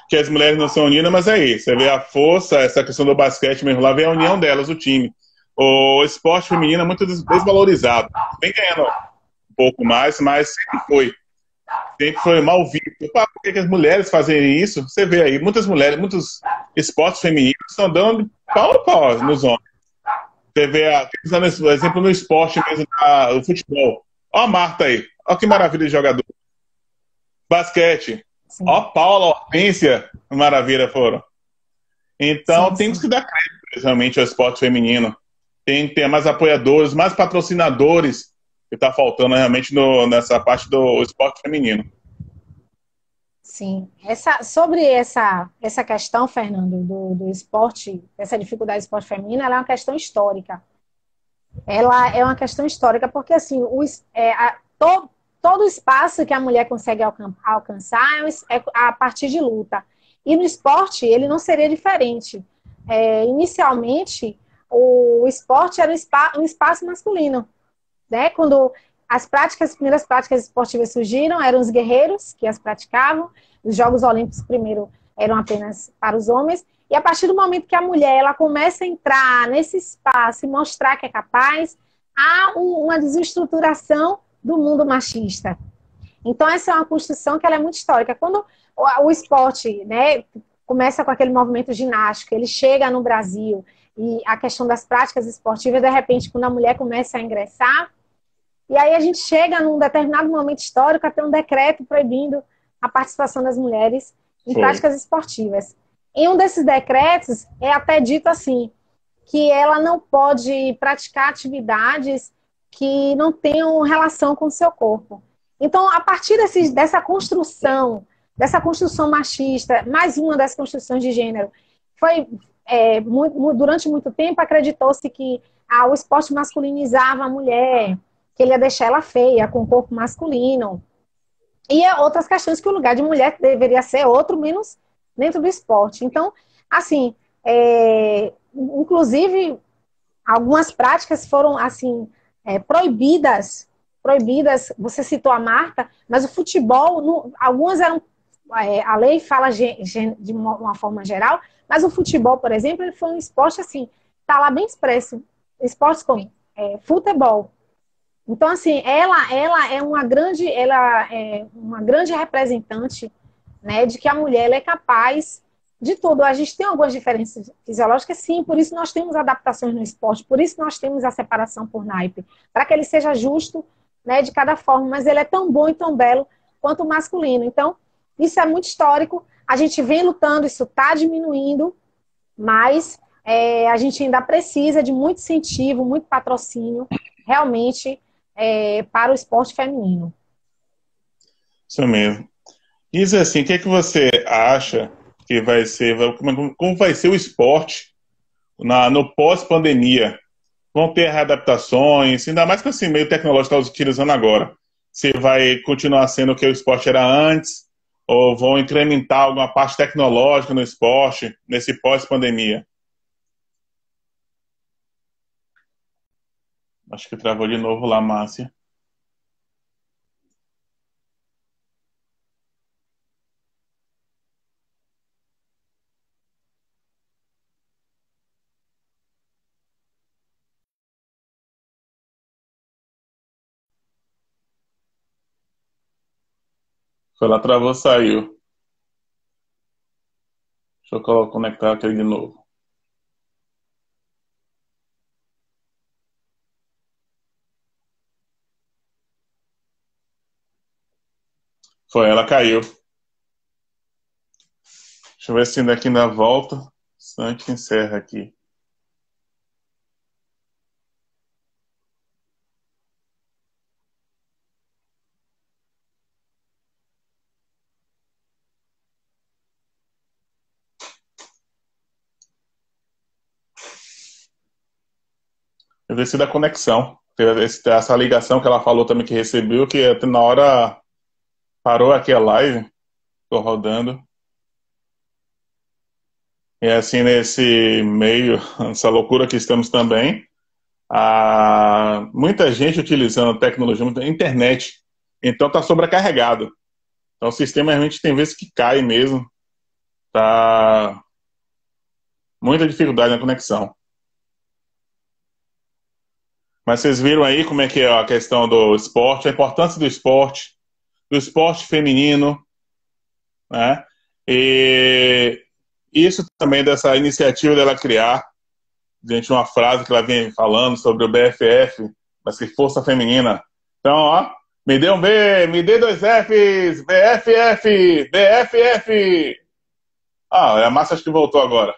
que as mulheres não são unidas, mas é isso, você vê a força, essa questão do basquete mesmo, lá vem a união delas, o time. O esporte feminino é muito desvalorizado, vem ganhando um pouco mais, mas sempre foi mal visto. Pá, por que as mulheres fazem isso? Você vê aí, muitas mulheres, muitos esportes femininos estão dando pau a pau nos homens. Você vê, usando esse exemplo no esporte mesmo, o futebol. Ó a Marta aí, ó que maravilha de jogador. Basquete. Ó, Sim, Paula, Hortência, maravilha foram. Então, sim, temos sim. que dar crédito realmente ao esporte feminino. Tem que ter mais apoiadores, mais patrocinadores, que está faltando realmente nessa parte do esporte feminino. Sim. Sobre essa questão, Fernando, do esporte, essa dificuldade do esporte feminino, ela é uma questão histórica. Ela é uma questão histórica, porque assim, todo o espaço que a mulher consegue alcançar é a partir de luta. E no esporte, ele não seria diferente. Inicialmente, o esporte era um espaço masculino, né? Quando as primeiras práticas esportivas surgiram, eram os guerreiros que as praticavam. Os Jogos Olímpicos primeiro eram apenas para os homens. E a partir do momento que a mulher ela começa a entrar nesse espaço e mostrar que é capaz, há uma desestruturação do mundo machista. Então essa é uma construção que ela é muito histórica. Quando o esporte, né, começa com aquele movimento ginástico, ele chega no Brasil e a questão das práticas esportivas, de repente, quando a mulher começa a ingressar, e aí a gente chega num determinado momento histórico a ter um decreto proibindo a participação das mulheres em Foi. práticas esportivas. Em um desses decretos é até dito assim, que ela não pode praticar atividades que não tenham relação com o seu corpo. Então, a partir dessa construção machista, mais uma das construções de gênero, foi durante muito tempo acreditou-se que o esporte masculinizava a mulher, que ele ia deixar ela feia, com o corpo masculino. E outras questões que o lugar de mulher deveria ser outro, menos dentro do esporte. Então, assim, inclusive, algumas práticas foram, assim, proibidas. Você citou a Marta, mas o futebol, algumas eram, a lei fala de uma forma geral, mas o futebol, por exemplo, ele foi um esporte, assim, tá lá bem expresso. Esportes como futebol. Então, assim, ela é uma grande representante, né, de que a mulher ela é capaz de tudo. A gente tem algumas diferenças fisiológicas, sim, por isso nós temos adaptações no esporte, por isso nós temos a separação por naipe, para que ele seja justo, né, de cada forma, mas ele é tão bom e tão belo quanto o masculino. Então, isso é muito histórico, a gente vem lutando, isso está diminuindo, mas a gente ainda precisa de muito incentivo, muito patrocínio, realmente, para o esporte feminino. Isso mesmo. Diz assim, o que é que você acha que vai ser, como vai ser o esporte no pós-pandemia? Vão ter readaptações, ainda mais com esse meio tecnológico que está utilizando agora. Se vai continuar sendo o que o esporte era antes, ou vão incrementar alguma parte tecnológica no esporte, nesse pós-pandemia? Acho que travou de novo lá, Márcia. Foi lá, travou, saiu. Deixa eu conectar aqui de novo. Foi, ela caiu. Deixa eu ver se daqui ainda volta. Senão a gente encerra aqui. Eu ver se da conexão. Essa ligação que ela falou também que recebeu, que até na hora parou aqui a live. Tô rodando. E assim, nesse meio, essa loucura que estamos também, muita gente utilizando tecnologia, muita internet, então está sobrecarregado. Então o sistema realmente tem vezes que cai mesmo, tá muita dificuldade na conexão. Mas vocês viram aí como é que é a questão do esporte, a importância do esporte feminino, né? E isso também dessa iniciativa dela criar, gente, uma frase que ela vem falando sobre o BFF, mas que força feminina. Então, ó, me dê um B, me dê dois Fs, BFF, BFF. Ah, a Márcia acho que voltou agora.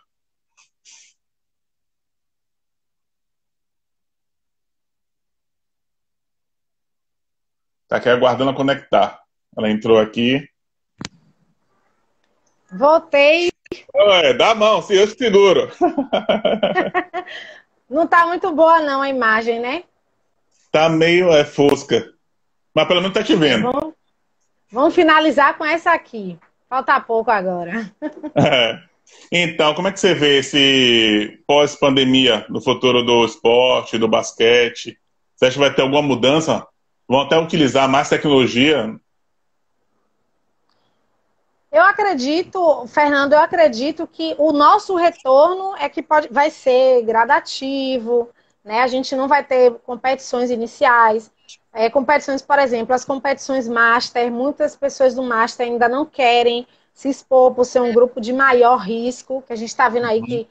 Tá aqui aguardando a conectar. Ela entrou aqui. Voltei. Ué, dá a mão, se eu te seguro. Não tá muito boa não a imagem, né? Tá meio fosca. Mas pelo menos tá te vendo. Vamos finalizar com essa aqui. Falta pouco agora. É. Então, como é que você vê esse pós-pandemia no futuro do esporte, do basquete? Você acha que vai ter alguma mudança? Vão até utilizar mais tecnologia? Eu acredito, Fernando, eu acredito que o nosso retorno é que vai ser gradativo, né? A gente não vai ter competições iniciais. Competições, por exemplo, as competições Master, muitas pessoas do Master ainda não querem se expor por ser um grupo de maior risco, que a gente está vendo aí que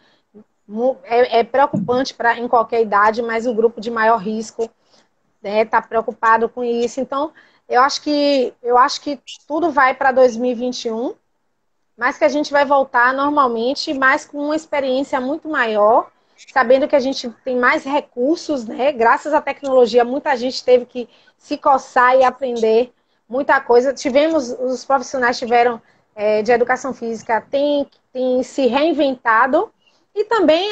é preocupante em qualquer idade, mas o grupo de maior risco está preocupado com isso. Então, eu acho que tudo vai para 2021, mas que a gente vai voltar normalmente, mas com uma experiência muito maior, sabendo que a gente tem mais recursos, né? Graças à tecnologia, muita gente teve que se coçar e aprender muita coisa. Os profissionais tiveram de educação física, tem se reinventado e também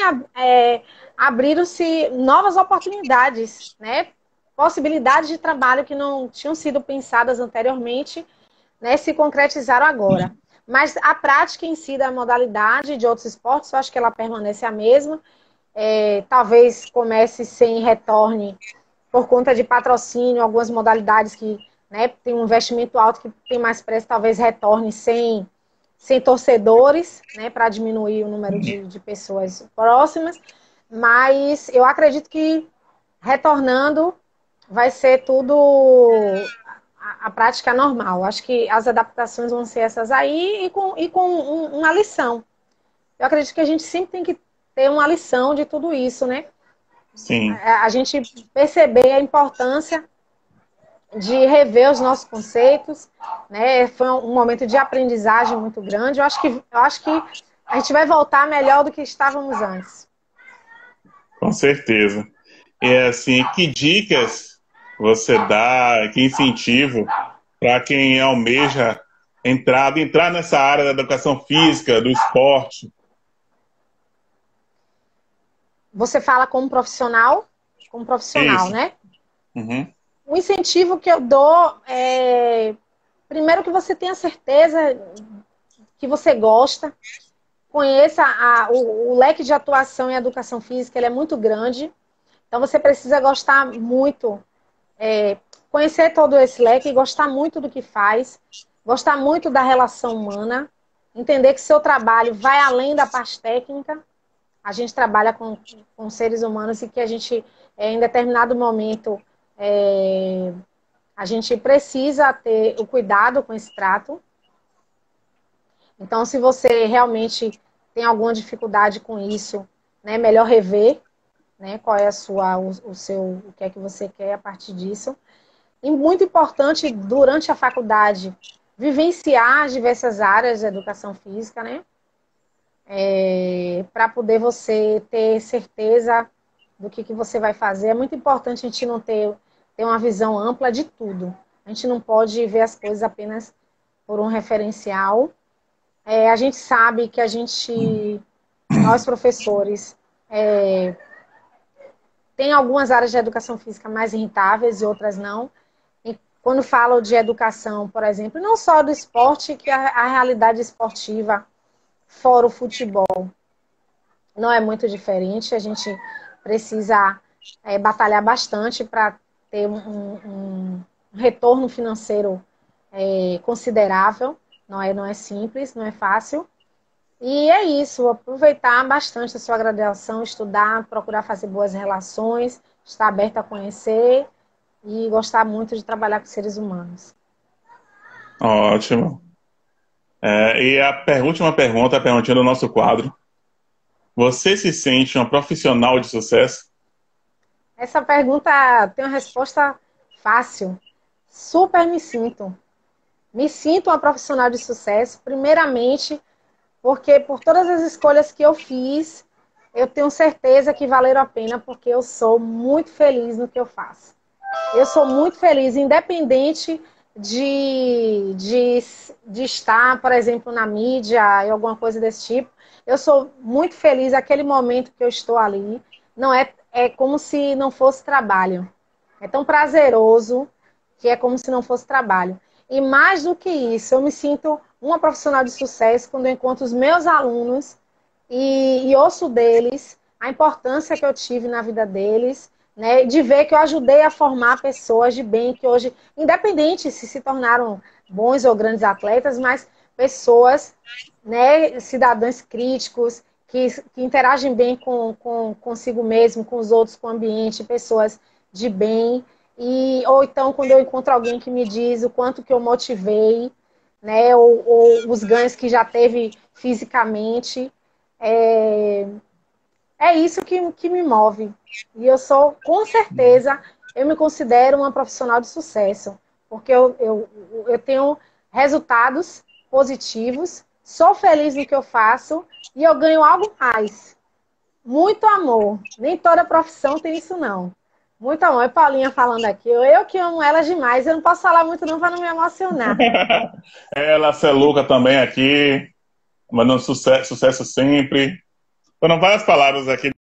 abriram-se novas oportunidades, né? Possibilidades de trabalho que não tinham sido pensadas anteriormente, né, se concretizaram agora. Mas a prática em si da modalidade de outros esportes, eu acho que ela permanece a mesma. Talvez comece sem retorne por conta de patrocínio, algumas modalidades que, né, tem um investimento alto, que tem mais preço, talvez retorne sem torcedores, né, para diminuir o número de pessoas próximas. Mas eu acredito que retornando vai ser tudo a prática normal. Acho que as adaptações vão ser essas aí e com uma lição. Eu acredito que a gente sempre tem que ter uma lição de tudo isso, né? Sim. A gente perceber a importância de rever os nossos conceitos, né? Foi um momento de aprendizagem muito grande. Eu acho que a gente vai voltar melhor do que estávamos antes. Com certeza. E assim, que dicas você dá, que incentivo para quem almeja entrar nessa área da educação física, do esporte? Você fala como profissional, Isso. né? Uhum. O incentivo que eu dou é, primeiro, que você tenha certeza que você gosta, conheça o leque de atuação em educação física, ele é muito grande, então você precisa gostar muito, conhecer todo esse leque e gostar muito do que faz, gostar muito da relação humana, entender que seu trabalho vai além da parte técnica. A gente trabalha com seres humanos e que a gente, em determinado momento, a gente precisa ter o cuidado com esse trato. Então, se você realmente tem alguma dificuldade com isso, né, melhor rever, né, qual é o que é que você quer a partir disso. E muito importante, durante a faculdade, vivenciar as diversas áreas da educação física, né? Para poder você ter certeza do que você vai fazer. É muito importante a gente não ter uma visão ampla de tudo. A gente não pode ver as coisas apenas por um referencial. A gente sabe que nós professores, tem algumas áreas de educação física mais rentáveis e outras não. E quando falo de educação, por exemplo, não só do esporte, que a realidade esportiva, fora o futebol, não é muito diferente. A gente precisa batalhar bastante para ter um retorno financeiro considerável. Não é simples, não é fácil. E é isso, aproveitar bastante a sua graduação, estudar, procurar fazer boas relações, estar aberta a conhecer e gostar muito de trabalhar com seres humanos. Ótimo. E a última pergunta, a perguntinha do nosso quadro. Você se sente uma profissional de sucesso? Essa pergunta tem uma resposta fácil. Super me sinto. Me sinto uma profissional de sucesso, primeiramente, porque por todas as escolhas que eu fiz, eu tenho certeza que valeram a pena, porque eu sou muito feliz no que eu faço. Eu sou muito feliz, independente de estar, por exemplo, na mídia e alguma coisa desse tipo. Eu sou muito feliz aquele momento que eu estou ali. Não é como se não fosse trabalho. É tão prazeroso que é como se não fosse trabalho. E mais do que isso, eu me sinto uma profissional de sucesso quando eu encontro os meus alunos e ouço deles a importância que eu tive na vida deles, né, de ver que eu ajudei a formar pessoas de bem que hoje, independente se tornaram bons ou grandes atletas, mas pessoas, né, cidadãos críticos, que interagem bem consigo mesmo, com os outros, com o ambiente, pessoas de bem. Ou então, quando eu encontro alguém que me diz o quanto que eu motivei, né, ou os ganhos que já teve fisicamente, é, é isso que me move. E eu sou, com certeza, eu me considero uma profissional de sucesso, porque eu tenho resultados positivos, sou feliz no que eu faço e eu ganho algo mais. Muito amor. Nem toda profissão tem isso, não. Muito amor. E Paulinha falando aqui, eu que amo ela demais, eu não posso falar muito não para não me emocionar. Ela, Celuca também aqui, mandando sucesso, sucesso sempre. Foram várias palavras aqui